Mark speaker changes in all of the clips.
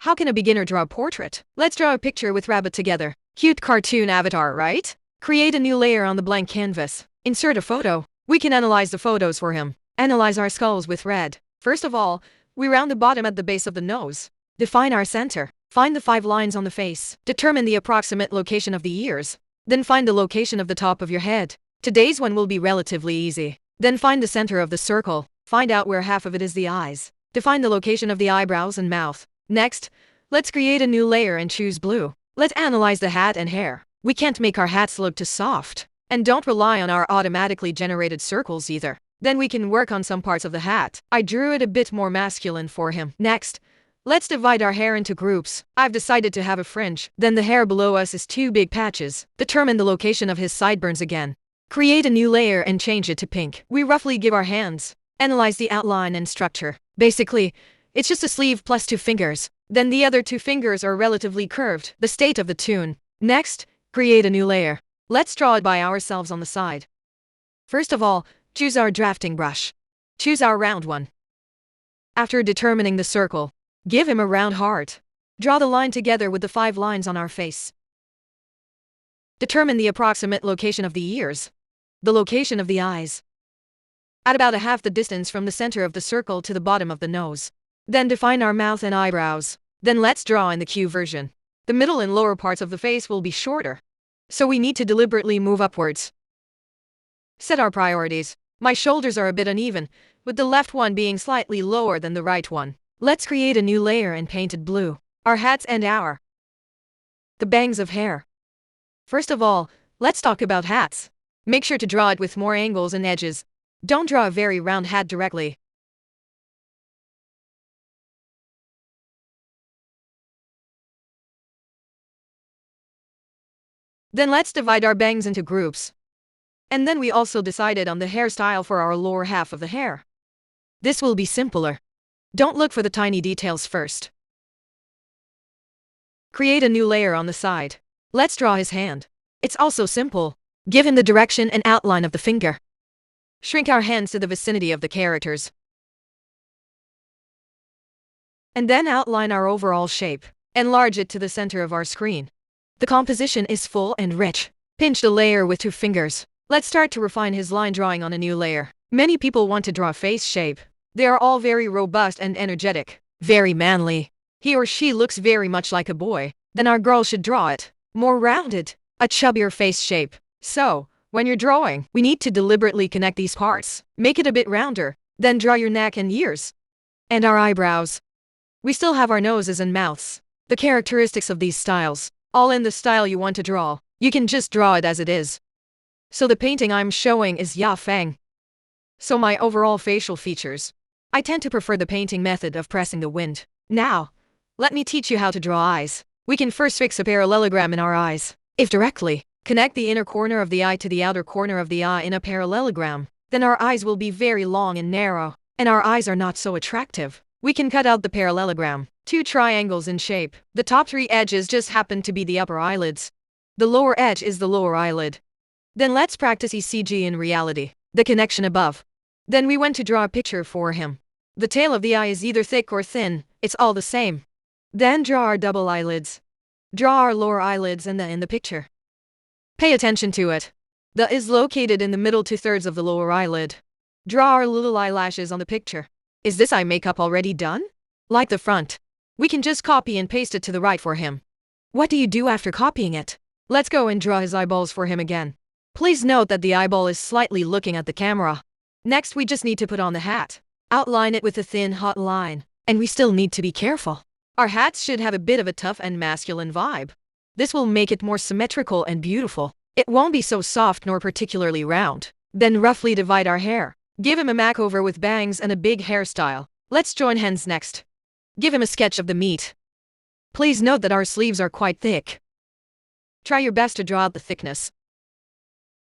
Speaker 1: How can a beginner draw a portrait? Let's draw a picture with Rabbit together. Cute cartoon avatar, right? Create a new layer on the blank canvas. Insert a photo. We can analyze the photos for him. Analyze our skulls with red. First of all, we round the bottom at the base of the nose. Define our center. Find the 5 lines on the face. Determine the approximate location of the ears. Then find the location of the top of your head. Today's one will be relatively easy. Then find the center of the circle. Find out where half of it is the eyes. Define the location of the eyebrows and mouth. Next, let's create a new layer and choose blue. Let's analyze the hat and hair. We can't make our hats look too soft. And don't rely on our automatically generated circles either. Then we can work on some parts of the hat. I drew it a bit more masculine for him. Next, let's divide our hair into groups. I've decided to have a fringe. Then the hair below us is 2 big patches. Determine the location of his sideburns again. Create a new layer and change it to pink. We roughly give our hands. Analyze the outline and structure. Basically, it's just a sleeve plus 2 fingers. Then the other 2 fingers are relatively curved, the state of the tune. Next, create a new layer. Let's draw it by ourselves on the side. First of all, choose our drafting brush. Choose our round one. After determining the circle, give him a round heart. Draw the line together with the 5 lines on our face. Determine the approximate location of the ears. The location of the eyes. At about a half the distance from the center of the circle to the bottom of the nose. Then define our mouth and eyebrows. Then let's draw in the Q version. The middle and lower parts of the face will be shorter. So we need to deliberately move upwards. Set our priorities. My shoulders are a bit uneven, with the left one being slightly lower than the right one. Let's create a new layer and paint it blue. Our hats and the bangs of hair. First of all, let's talk about hats. Make sure to draw it with more angles and edges. Don't draw a very round hat directly. Then let's divide our bangs into groups. And then we also decided on the hairstyle for our lower half of the hair. This will be simpler. Don't look for the tiny details first. Create a new layer on the side. Let's draw his hand. It's also simple. Give him the direction and outline of the finger. Shrink our hands to the vicinity of the characters. And then outline our overall shape. Enlarge it to the center of our screen. The composition is full and rich. Pinch the layer with 2 fingers. Let's start to refine his line drawing on a new layer. Many people want to draw a face shape. They are all very robust and energetic. Very manly. He or she looks very much like a boy. Then our girl should draw it more rounded. A chubbier face shape. So, when you're drawing, we need to deliberately connect these parts. Make it a bit rounder. Then draw your neck and ears. And our eyebrows. We still have our noses and mouths. The characteristics of these styles. All in the style you want to draw. You can just draw it as it is. So the painting I'm showing is Ya Feng. So my overall facial features. I tend to prefer the painting method of pressing the wind. Now, let me teach you how to draw eyes. We can first fix a parallelogram in our eyes. If directly, connect the inner corner of the eye to the outer corner of the eye in a parallelogram. Then our eyes will be very long and narrow, and our eyes are not so attractive. We can cut out the parallelogram. 2 triangles in shape. The top 3 edges just happen to be the upper eyelids. The lower edge is the lower eyelid. Then let's practice ECG in reality. The connection above. Then we went to draw a picture for him. The tail of the eye is either thick or thin. It's all the same. Then draw our double eyelids. Draw our lower eyelids and the in the picture. Pay attention to it. The is located in the middle 2/3 of the lower eyelid. Draw our little eyelashes on the picture. Is this eye makeup already done? Like the front. We can just copy and paste it to the right for him. What do you do after copying it? Let's go and draw his eyeballs for him again. Please note that the eyeball is slightly looking at the camera. Next, we just need to put on the hat. Outline it with a thin, hot line. And we still need to be careful. Our hats should have a bit of a tough and masculine vibe. This will make it more symmetrical and beautiful. It won't be so soft nor particularly round. Then roughly divide our hair. Give him a makeover with bangs and a big hairstyle. Let's join hands next. Give him a sketch of the meat. Please note that our sleeves are quite thick. Try your best to draw out the thickness.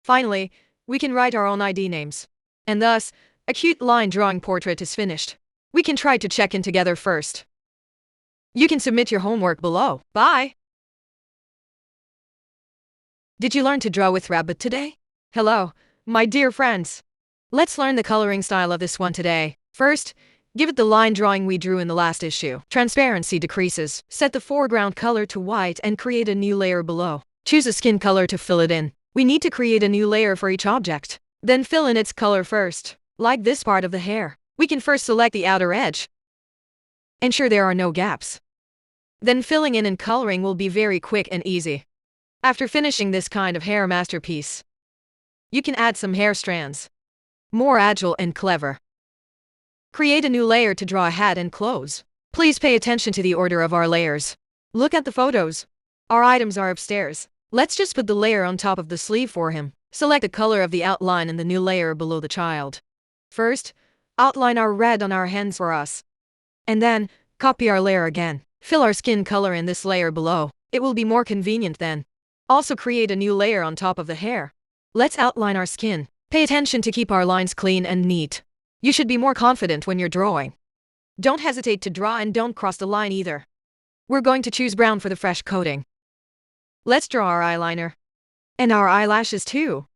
Speaker 1: Finally, we can write our own ID names. And thus, a cute line drawing portrait is finished. We can try to check in together first. You can submit your homework below. Bye! Did you learn to draw with Rabbit today? Hello, my dear friends. Let's learn the coloring style of this one today. First, Give it the line drawing we drew in the last issue. Transparency decreases. Set the foreground color to white and create a new layer below. Choose a skin color to fill it in. We need to create a new layer for each object. Then fill in its color first. Like this part of the hair. We can first select the outer edge. Ensure there are no gaps. Then filling in and coloring will be very quick and easy. After finishing this kind of hair masterpiece, you can add some hair strands. More agile and clever. Create a new layer to draw a hat and clothes. Please pay attention to the order of our layers. Look at the photos. Our items are upstairs. Let's just put the layer on top of the sleeve for him. Select the color of the outline in the new layer below the child. First, outline our red on our hands for us. And then, copy our layer again. Fill our skin color in this layer below. It will be more convenient then. Also create a new layer on top of the hair. Let's outline our skin. Pay attention to keep our lines clean and neat. You should be more confident when you're drawing. Don't hesitate to draw and don't cross the line either. We're going to choose brown for the fresh coating. Let's draw our eyeliner. And our eyelashes too.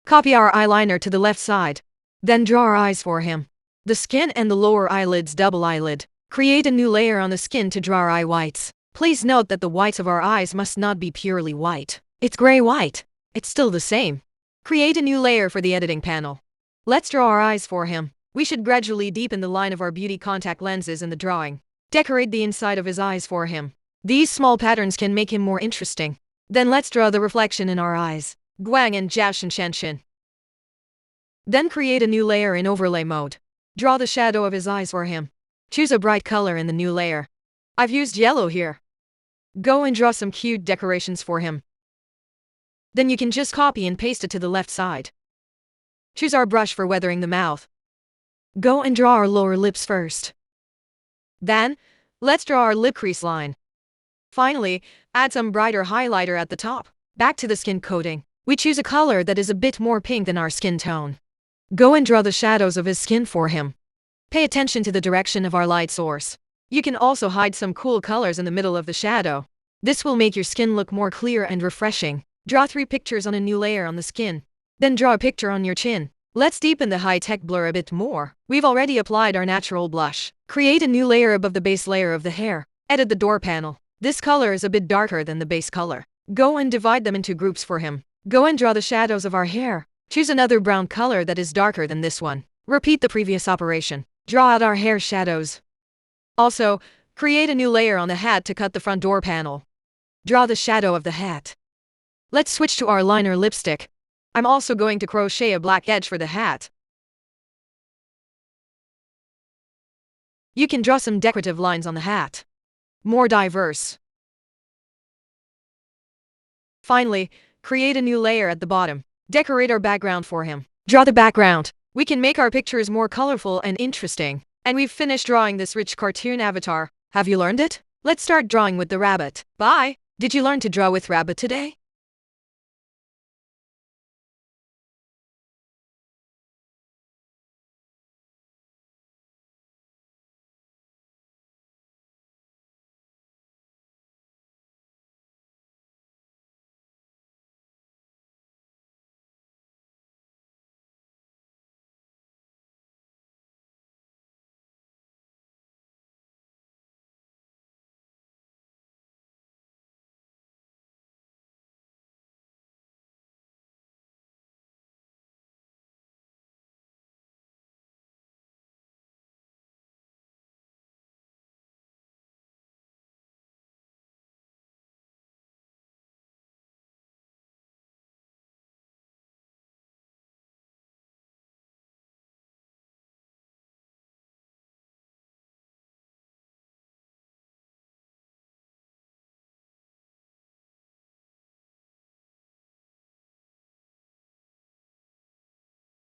Speaker 1: Copy our eyeliner to the left side. Then draw our eyes for him. The skin and the lower eyelid's double eyelid. Create a new layer on the skin to draw our eye whites. Please note that the whites of our eyes must not be purely white. It's gray white. It's still the same. Create a new layer for the editing panel. Let's draw our eyes for him. We should gradually deepen the line of our beauty contact lenses in the drawing. Decorate the inside of his eyes for him. These small patterns can make him more interesting. Then let's draw the reflection in our eyes. Guang and Jiao Shen. Then create a new layer in overlay mode. Draw the shadow of his eyes for him. Choose a bright color in the new layer. I've used yellow here. Go and draw some cute decorations for him. Then you can just copy and paste it to the left side. Choose our brush for weathering the mouth. Go and draw our lower lips first. Then, let's draw our lip crease line. Finally, add some brighter highlighter at the top. Back to the skin coating. We choose a color that is a bit more pink than our skin tone. Go and draw the shadows of his skin for him. Pay attention to the direction of our light source. You can also hide some cool colors in the middle of the shadow. This will make your skin look more clear and refreshing. Draw 3 pictures on a new layer on the skin. Then draw a picture on your chin. Let's deepen the high-tech blur a bit more. We've already applied our natural blush. Create a new layer above the base layer of the hair. Edit the door panel. This color is a bit darker than the base color. Go and divide them into groups for him. Go and draw the shadows of our hair. Choose another brown color that is darker than this one. Repeat the previous operation. Draw out our hair shadows. Also, create a new layer on the hat to cut the front door panel. Draw the shadow of the hat. Let's switch to our liner lipstick. I'm also going to crochet a black edge for the hat. You can draw some decorative lines on the hat. More diverse. Finally, create a new layer at the bottom. Decorate our background for him. Draw the background. We can make our pictures more colorful and interesting. And we've finished drawing this rich cartoon avatar. Have you learned it? Let's start drawing with the rabbit. Bye! Did you learn to draw with rabbit today?